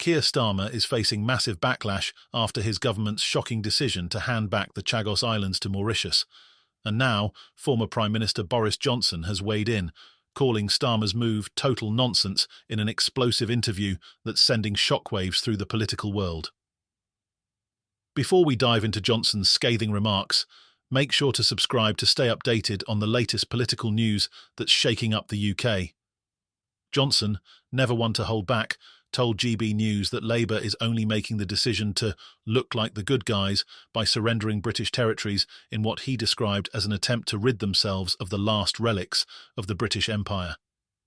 Keir Starmer is facing massive backlash after his government's shocking decision to hand back the Chagos Islands to Mauritius. And now, former Prime Minister Boris Johnson has weighed in, calling Starmer's move total nonsense in an explosive interview that's sending shockwaves through the political world. Before we dive into Johnson's scathing remarks, make sure to subscribe to stay updated on the latest political news that's shaking up the UK. Johnson, never one to hold back, told GB News that Labour is only making the decision to look like the good guys by surrendering British territories in what he described as an attempt to rid themselves of the last relics of the British Empire.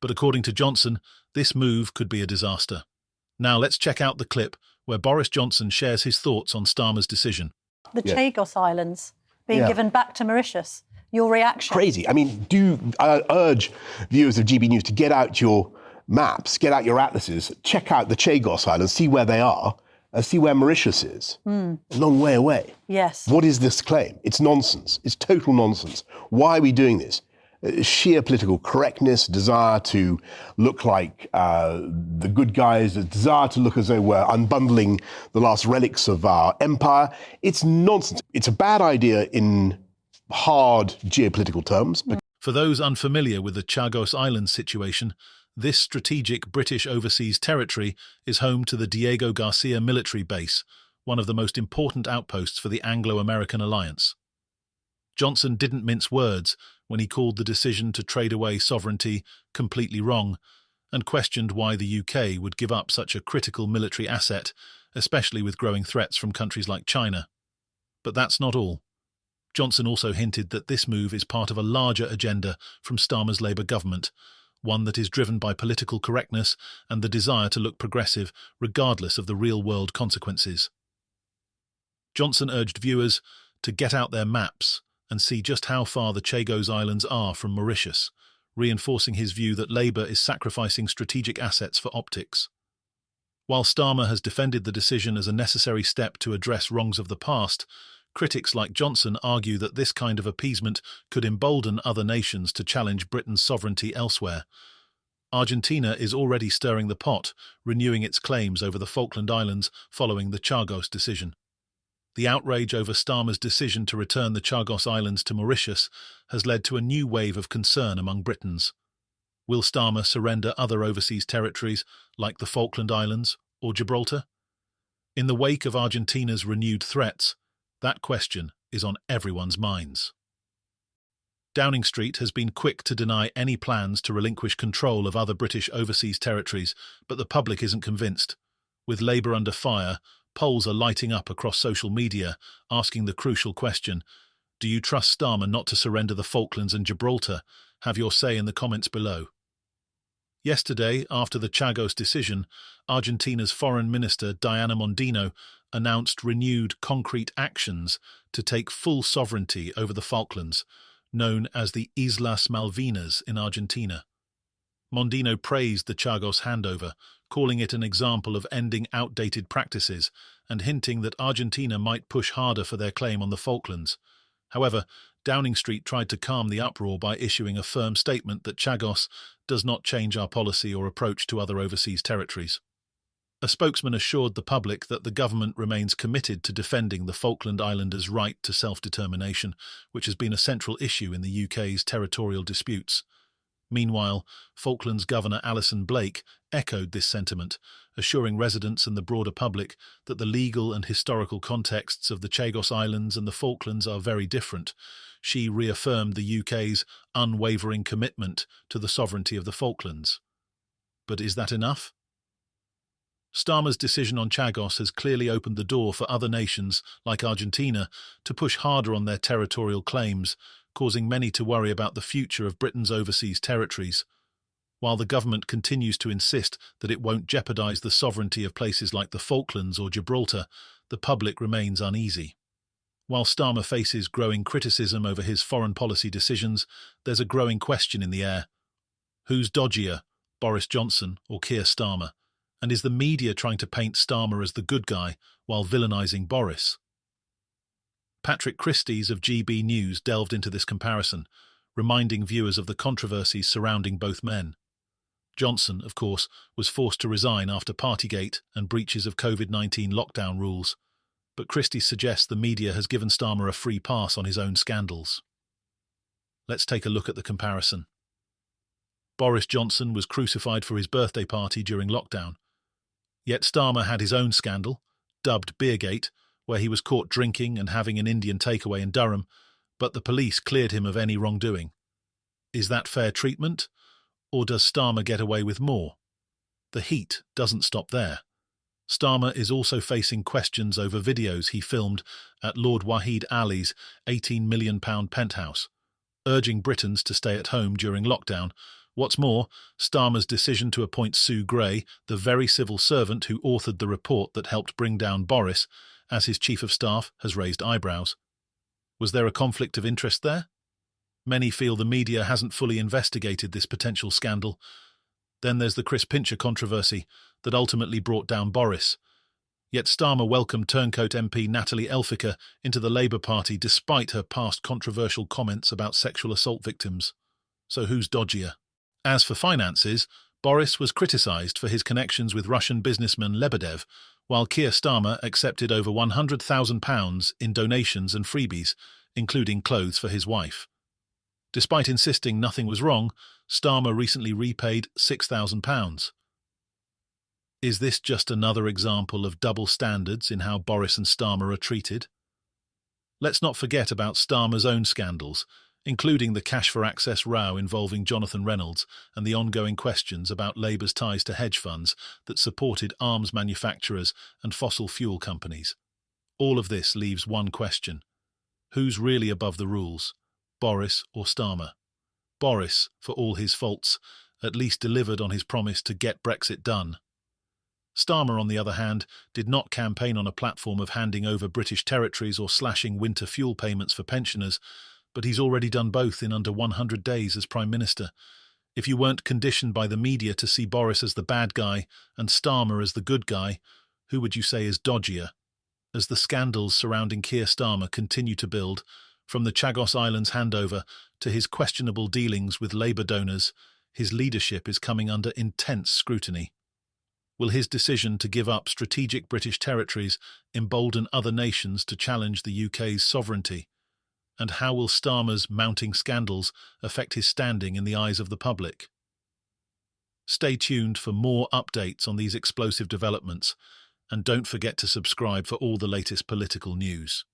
But according to Johnson, this move could be a disaster. Now let's check out the clip where Boris Johnson shares his thoughts on Starmer's decision. The Chagos Islands being given back to Mauritius. Your reaction? Crazy. I mean, I urge viewers of GB News to get out your maps, get out your atlases, check out the Chagos Islands, see where they are, and see where Mauritius is. A long way away. Yes. What is this claim? It's nonsense. It's total nonsense. Why are we doing this? Sheer political correctness, desire to look like the good guys, a desire to look as though we're unbundling the last relics of our empire. It's nonsense. It's a bad idea in hard geopolitical terms. For those unfamiliar with the Chagos Islands situation, this strategic British overseas territory is home to the Diego Garcia military base, one of the most important outposts for the Anglo-American alliance. Johnson didn't mince words when he called the decision to trade away sovereignty completely wrong, and questioned why the UK would give up such a critical military asset, especially with growing threats from countries like China. But that's not all. Johnson also hinted that this move is part of a larger agenda from Starmer's Labour government, one that is driven by political correctness and the desire to look progressive regardless of the real-world consequences. Johnson urged viewers to get out their maps and see just how far the Chagos Islands are from Mauritius, reinforcing his view that Labour is sacrificing strategic assets for optics. While Starmer has defended the decision as a necessary step to address wrongs of the past, critics like Johnson argue that this kind of appeasement could embolden other nations to challenge Britain's sovereignty elsewhere. Argentina is already stirring the pot, renewing its claims over the Falkland Islands following the Chagos decision. The outrage over Starmer's decision to return the Chagos Islands to Mauritius has led to a new wave of concern among Britons. Will Starmer surrender other overseas territories like the Falkland Islands or Gibraltar? In the wake of Argentina's renewed threats, that question is on everyone's minds. Downing Street has been quick to deny any plans to relinquish control of other British overseas territories, but the public isn't convinced. With Labour under fire, polls are lighting up across social media, asking the crucial question, do you trust Starmer not to surrender the Falklands and Gibraltar? Have your say in the comments below. Yesterday, after the Chagos decision, Argentina's Foreign Minister Diana Mondino announced renewed concrete actions to take full sovereignty over the Falklands, known as the Islas Malvinas in Argentina. Mondino praised the Chagos handover, calling it an example of ending outdated practices and hinting that Argentina might push harder for their claim on the Falklands. However, Downing Street tried to calm the uproar by issuing a firm statement that Chagos does not change our policy or approach to other overseas territories. A spokesman assured the public that the government remains committed to defending the Falkland Islanders' right to self-determination, which has been a central issue in the UK's territorial disputes. Meanwhile, Falklands Governor Alison Blake echoed this sentiment, assuring residents and the broader public that the legal and historical contexts of the Chagos Islands and the Falklands are very different. She reaffirmed the UK's unwavering commitment to the sovereignty of the Falklands. But is that enough? Starmer's decision on Chagos has clearly opened the door for other nations, like Argentina, to push harder on their territorial claims, causing many to worry about the future of Britain's overseas territories. While the government continues to insist that it won't jeopardise the sovereignty of places like the Falklands or Gibraltar, the public remains uneasy. While Starmer faces growing criticism over his foreign policy decisions, there's a growing question in the air. Who's dodgier, Boris Johnson or Keir Starmer? And is the media trying to paint Starmer as the good guy while villainising Boris? Patrick Christys of GB News delved into this comparison, reminding viewers of the controversies surrounding both men. Johnson, of course, was forced to resign after Partygate and breaches of COVID-19 lockdown rules, but Christie suggests the media has given Starmer a free pass on his own scandals. Let's take a look at the comparison. Boris Johnson was crucified for his birthday party during lockdown. Yet Starmer had his own scandal, dubbed Beergate, where he was caught drinking and having an Indian takeaway in Durham, but the police cleared him of any wrongdoing. Is that fair treatment? Or does Starmer get away with more? The heat doesn't stop there. Starmer is also facing questions over videos he filmed at Lord Wahid Ali's £18 million penthouse, urging Britons to stay at home during lockdown. What's more, Starmer's decision to appoint Sue Gray, the very civil servant who authored the report that helped bring down Boris, as his chief of staff, has raised eyebrows. Was there a conflict of interest there? Many feel the media hasn't fully investigated this potential scandal. Then there's the Chris Pincher controversy that ultimately brought down Boris. Yet Starmer welcomed Turncoat MP Natalie Elphicka into the Labour Party despite her past controversial comments about sexual assault victims. So who's dodgier? As for finances, Boris was criticised for his connections with Russian businessman Lebedev, while Keir Starmer accepted over £100,000 in donations and freebies, including clothes for his wife. Despite insisting nothing was wrong, Starmer recently repaid £6,000. Is this just another example of double standards in how Boris and Starmer are treated? Let's not forget about Starmer's own scandals, including the cash for access row involving Jonathan Reynolds and the ongoing questions about Labour's ties to hedge funds that supported arms manufacturers and fossil fuel companies. All of this leaves one question. Who's really above the rules, Boris or Starmer? Boris, for all his faults, at least delivered on his promise to get Brexit done. Starmer, on the other hand, did not campaign on a platform of handing over British territories or slashing winter fuel payments for pensioners, but he's already done both in under 100 days as Prime Minister. If you weren't conditioned by the media to see Boris as the bad guy and Starmer as the good guy, who would you say is dodgier? As the scandals surrounding Keir Starmer continue to build, from the Chagos Islands handover to his questionable dealings with Labour donors, his leadership is coming under intense scrutiny. Will his decision to give up strategic British territories embolden other nations to challenge the UK's sovereignty? And how will Starmer's mounting scandals affect his standing in the eyes of the public? Stay tuned for more updates on these explosive developments, and don't forget to subscribe for all the latest political news.